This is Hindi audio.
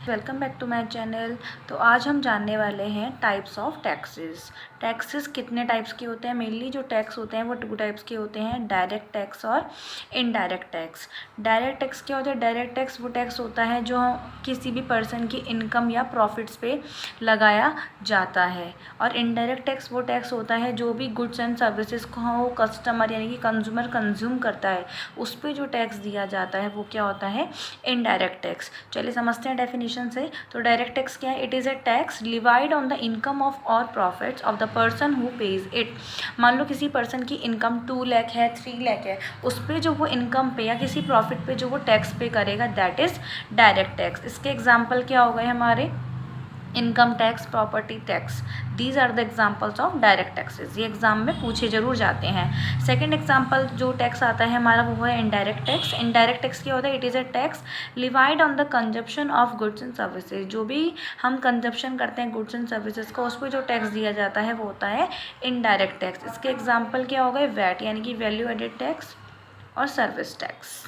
Welcome back to my channel. तो आज हम जानने वाले हैं टाइप्स ऑफ टैक्सेस। टैक्सेस कितने टाइप्स के होते हैं? मेनली जो टैक्स होते हैं वो 2 टाइप्स के होते हैं, डायरेक्ट टैक्स और इनडायरेक्ट टैक्स। डायरेक्ट टैक्स क्या होता है? डायरेक्ट टैक्स वो टैक्स होता है जो किसी भी पर्सन की इनकम या प्रॉफिट्स पे लगाया जाता है, और इनडायरेक्ट टैक्स वो टैक्स होता है जो भी गुड्स एंड सर्विसेज को कस्टमर यानी कि कंज्यूमर कंज्यूम करता है उस पर जो टैक्स दिया जाता है वो क्या होता है? Indirect tax. चलिए समझते हैं डेफिनेशन से। तो डायरेक्ट टैक्स क्या है? It is a tax levied on the income of और profits of the person who page it. मान लो किसी पर्सन की इनकम 2 लाख है, 3 लाख है, उस पर जो वो इनकम पे या किसी प्रॉफिट पे जो वो टैक्स पे करेगा दैट इज़ डायरेक्ट टैक्स। इसके एग्जाम्पल क्या हो गए हमारे? Income tax, property tax, these are the examples of direct taxes. ये एग्जाम में पूछे जरूर जाते हैं। सेकंड एग्जाम्पल जो टैक्स आता है हमारा वो है इनडायरेक्ट टैक्स। इनडायरेक्ट टैक्स क्या होता है? It is a tax levied on the consumption of goods and services. जो भी हम कंजप्शन करते हैं गुड्स एंड सर्विसेज को, उस पर जो टैक्स दिया जाता है वो होता है इनडायरेक्ट टैक्स। इसके एग्जाम्पल क्या हो गए? वैट यानी कि वैल्यू एडेड टैक्स और सर्विस टैक्स।